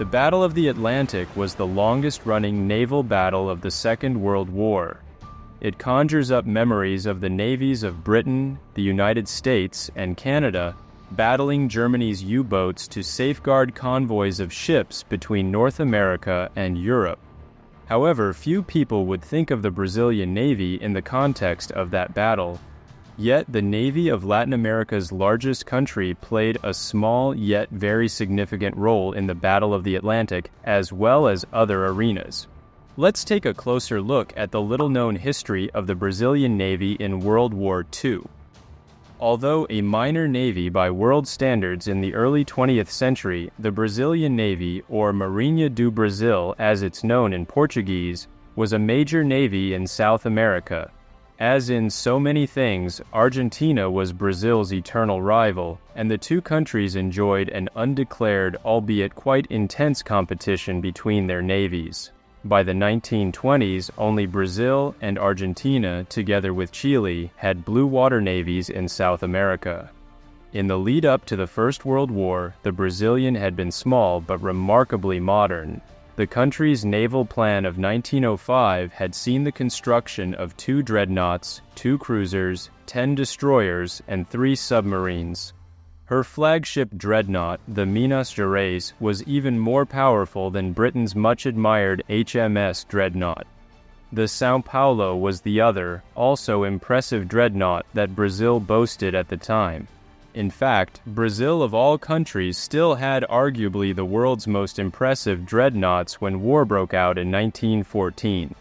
The Battle of the Atlantic was the longest-running naval battle of the Second World War. It conjures up memories of the navies of Britain, the United States, and Canada battling Germany's U-boats to safeguard convoys of ships between North America and Europe. However, few people would think of the Brazilian Navy in the context of that battle. Yet the Navy of Latin America's largest country played a small yet very significant role in the Battle of the Atlantic, as well as other arenas. Let's take a closer look at the little-known history of the Brazilian Navy in World War II. Although a minor navy by world standards in the early 20th century, the Brazilian Navy, or Marinha do Brasil as it's known in Portuguese, was a major navy in South America. As in so many things, Argentina was Brazil's eternal rival, and the two countries enjoyed an undeclared, albeit quite intense competition between their navies. By the 1920s, only Brazil and Argentina, together with Chile, had blue water navies in South America. In the lead-up to the First World War, the Brazilian had been small but remarkably modern. The country's naval plan of 1905 had seen the construction of 2 dreadnoughts, 2 cruisers, 10 destroyers, and 3 submarines. Her flagship dreadnought, the Minas Gerais, was even more powerful than Britain's much-admired HMS Dreadnought. The São Paulo was the other, also impressive dreadnought that Brazil boasted at the time. In fact, Brazil of all countries still had arguably the world's most impressive dreadnoughts when war broke out in 1914.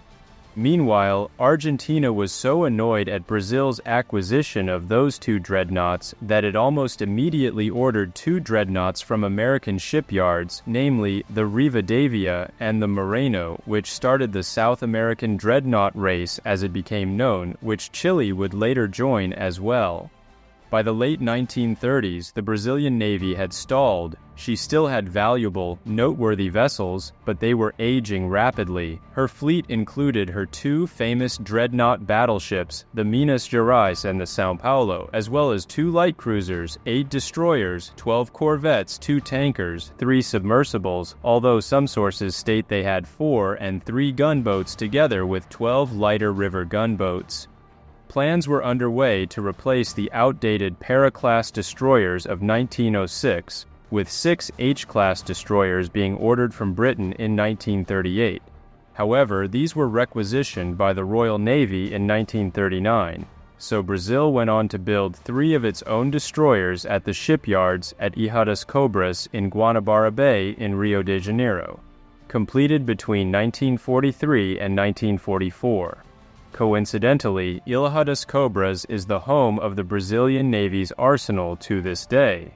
Meanwhile, Argentina was so annoyed at Brazil's acquisition of those 2 dreadnoughts that it almost immediately ordered 2 dreadnoughts from American shipyards, namely the Rivadavia and the Moreno, which started the South American dreadnought race as it became known, which Chile would later join as well. By the late 1930s, the Brazilian Navy had stalled. She still had valuable, noteworthy vessels, but they were aging rapidly. Her fleet included her 2 famous dreadnought battleships, the Minas Gerais and the São Paulo, as well as 2 light cruisers, 8 destroyers, 12 corvettes, 2 tankers, 3 submersibles, although some sources state they had 4 and 3 gunboats together with 12 lighter river gunboats. Plans were underway to replace the outdated Para-class destroyers of 1906, with 6 H-class destroyers being ordered from Britain in 1938. However, these were requisitioned by the Royal Navy in 1939, so Brazil went on to build 3 of its own destroyers at the shipyards at Ilha das Cobras in Guanabara Bay in Rio de Janeiro, completed between 1943 and 1944. Coincidentally, Ilha das Cobras is the home of the Brazilian Navy's arsenal to this day.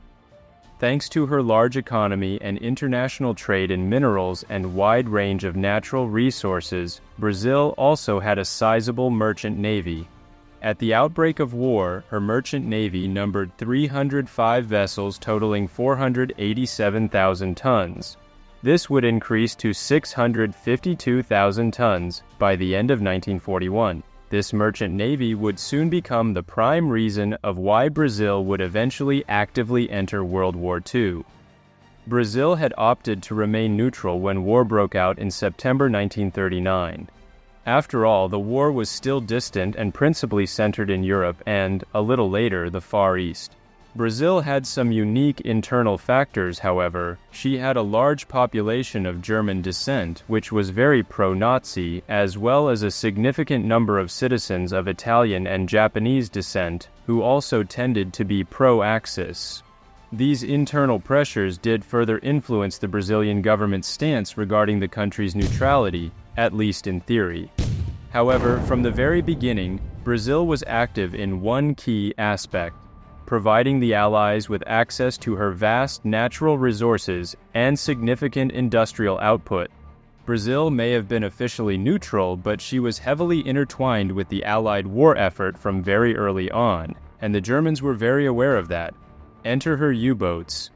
Thanks to her large economy and international trade in minerals and wide range of natural resources, Brazil also had a sizable merchant navy. At the outbreak of war, her merchant navy numbered 305 vessels totaling 487,000 tons. This would increase to 652,000 tons by the end of 1941. This merchant navy would soon become the prime reason of why Brazil would eventually actively enter World War II. Brazil had opted to remain neutral when war broke out in September 1939. After all, the war was still distant and principally centered in Europe and, a little later, the Far East. Brazil had some unique internal factors, however. She had a large population of German descent, which was very pro-Nazi, as well as a significant number of citizens of Italian and Japanese descent, who also tended to be pro-Axis. These internal pressures did further influence the Brazilian government's stance regarding the country's neutrality, at least in theory. However, from the very beginning, Brazil was active in one key aspect: providing the Allies with access to her vast natural resources and significant industrial output. Brazil may have been officially neutral, but she was heavily intertwined with the Allied war effort from very early on, and the Germans were very aware of that. Enter her U-boats.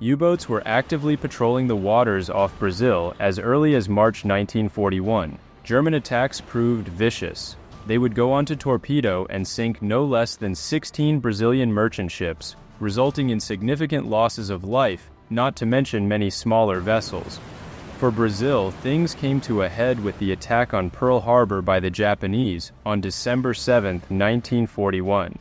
U-boats were actively patrolling the waters off Brazil as early as March 1941. German attacks proved vicious. They would go on to torpedo and sink no less than 16 Brazilian merchant ships, resulting in significant losses of life not to mention many smaller vessels. For Brazil, things came to a head with the attack on Pearl Harbor by the Japanese on December 7, 1941.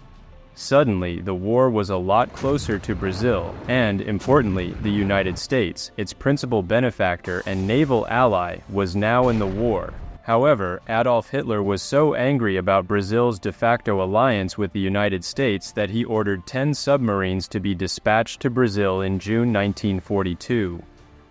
Suddenly, the war was a lot closer to Brazil and, importantly, the United States, its principal benefactor and naval ally, was now in the war. However, Adolf Hitler was so angry about Brazil's de facto alliance with the United States that he ordered 10 submarines to be dispatched to Brazil in June 1942.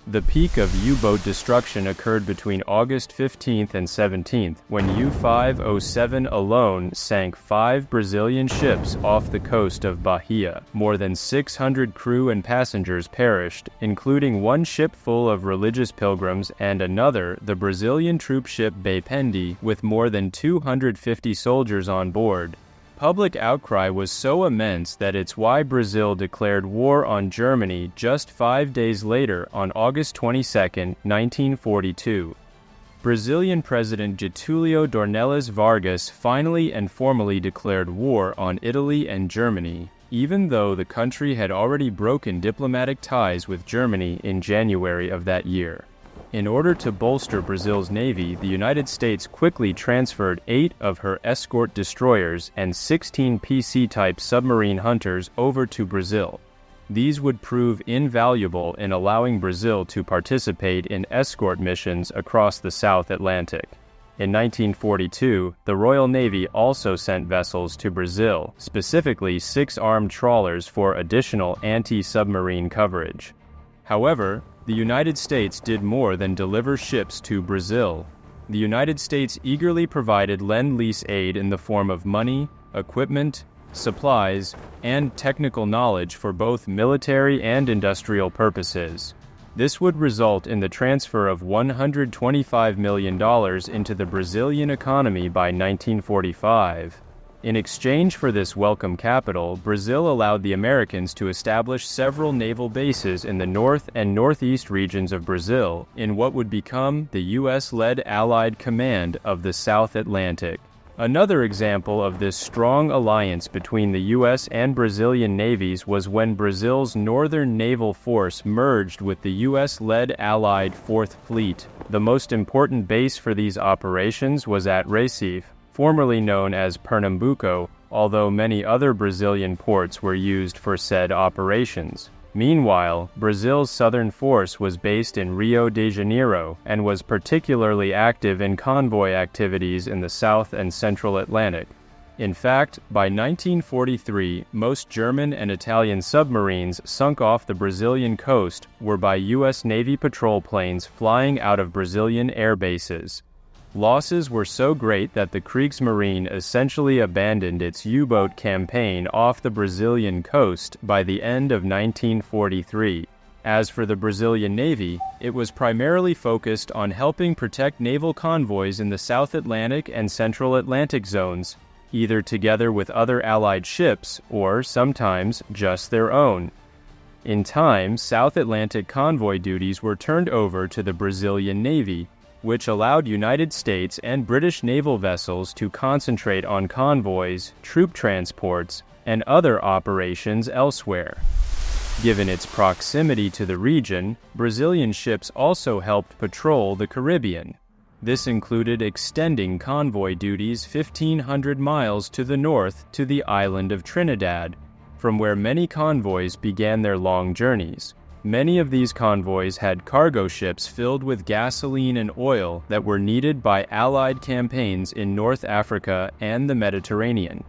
The peak of U-boat destruction occurred between August 15th and 17th, when U-507 alone sank 5 Brazilian ships off the coast of Bahia. More than 600 crew and passengers perished, including one ship full of religious pilgrims and another, the Brazilian troop ship Bependi, with more than 250 soldiers on board. Public outcry was so immense that it's why Brazil declared war on Germany just 5 days later on August 22, 1942. Brazilian President Getúlio Dornelles Vargas finally and formally declared war on Italy and Germany, even though the country had already broken diplomatic ties with Germany in January of that year. In order to bolster Brazil's navy, the United States quickly transferred 8 of her escort destroyers and 16 PC-type submarine hunters over to Brazil. These would prove invaluable in allowing Brazil to participate in escort missions across the South Atlantic. In 1942, the Royal Navy also sent vessels to Brazil, specifically 6 armed trawlers for additional anti-submarine coverage. However, the United States did more than deliver ships to Brazil. The United States eagerly provided lend-lease aid in the form of money, equipment, supplies, and technical knowledge for both military and industrial purposes. This would result in the transfer of $125 million into the Brazilian economy by 1945. In exchange for this welcome capital, Brazil allowed the Americans to establish several naval bases in the north and northeast regions of Brazil in what would become the U.S.-led Allied Command of the South Atlantic. Another example of this strong alliance between the U.S. and Brazilian navies was when Brazil's Northern Naval Force merged with the U.S.-led Allied Fourth Fleet. The most important base for these operations was at Recife, formerly known as Pernambuco, although many other Brazilian ports were used for said operations. Meanwhile, Brazil's southern force was based in Rio de Janeiro and was particularly active in convoy activities in the South and Central Atlantic. In fact, by 1943, most German and Italian submarines sunk off the Brazilian coast were by U.S. Navy patrol planes flying out of Brazilian air bases. Losses were so great that the Kriegsmarine essentially abandoned its U-boat campaign off the Brazilian coast by the end of 1943. As for the Brazilian Navy, it was primarily focused on helping protect naval convoys in the South Atlantic and Central Atlantic zones, either together with other Allied ships or, sometimes, just their own. In time, South Atlantic convoy duties were turned over to the Brazilian Navy, which allowed United States and British naval vessels to concentrate on convoys, troop transports, and other operations elsewhere. Given its proximity to the region, Brazilian ships also helped patrol the Caribbean. This included extending convoy duties 1,500 miles to the north to the island of Trinidad, from where many convoys began their long journeys. Many of these convoys had cargo ships filled with gasoline and oil that were needed by Allied campaigns in North Africa and the Mediterranean.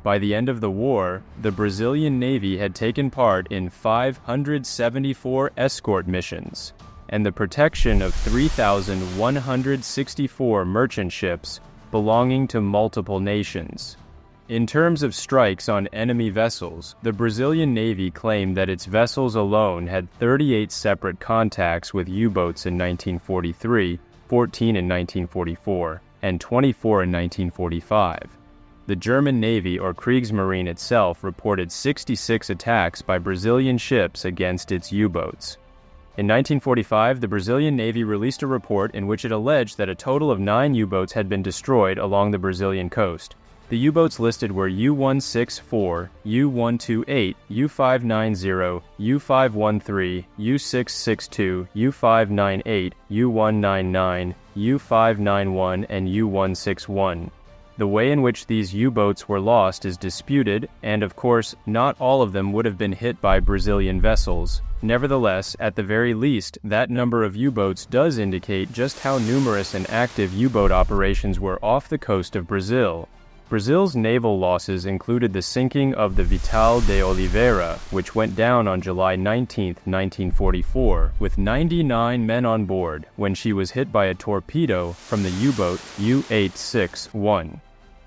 By the end of the war, the Brazilian Navy had taken part in 574 escort missions and the protection of 3,164 merchant ships belonging to multiple nations. In terms of strikes on enemy vessels, the Brazilian Navy claimed that its vessels alone had 38 separate contacts with U-boats in 1943, 14 in 1944, and 24 in 1945. The German Navy or Kriegsmarine itself reported 66 attacks by Brazilian ships against its U-boats. In 1945, the Brazilian Navy released a report in which it alleged that a total of 9 U-boats had been destroyed along the Brazilian coast. The U-boats listed were U-164, U-128, U-590, U-513, U-662, U-598, U-199, U-591, and U-161. The way in which these U-boats were lost is disputed, and of course, not all of them would have been hit by Brazilian vessels. Nevertheless, at the very least, that number of U-boats does indicate just how numerous and active U-boat operations were off the coast of Brazil. Brazil's naval losses included the sinking of the Vital de Oliveira, which went down on July 19, 1944, with 99 men on board when she was hit by a torpedo from the U-boat U-861.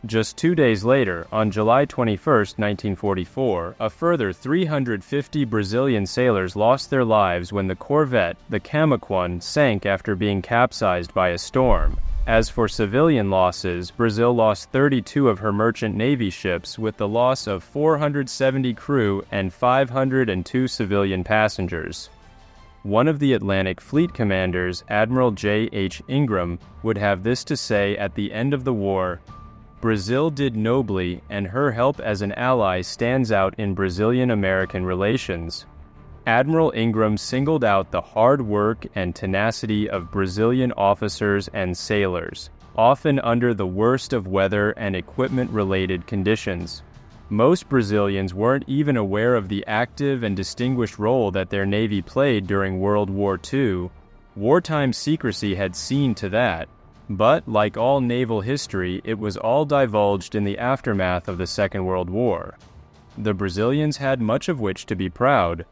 Just 2 days later, on July 21, 1944, a further 350 Brazilian sailors lost their lives when the corvette, the Camaquan, sank after being capsized by a storm. As for civilian losses, Brazil lost 32 of her merchant navy ships with the loss of 470 crew and 502 civilian passengers. One of the Atlantic Fleet commanders, Admiral J.H. Ingram, would have this to say at the end of the war: "Brazil did nobly, and her help as an ally stands out in Brazilian-American relations." Admiral Ingram singled out the hard work and tenacity of Brazilian officers and sailors, often under the worst of weather and equipment-related conditions. Most Brazilians weren't even aware of the active and distinguished role that their navy played during World War II. Wartime secrecy had seen to that. But, like all naval history, it was all divulged in the aftermath of the Second World War. The Brazilians had much of which to be proud.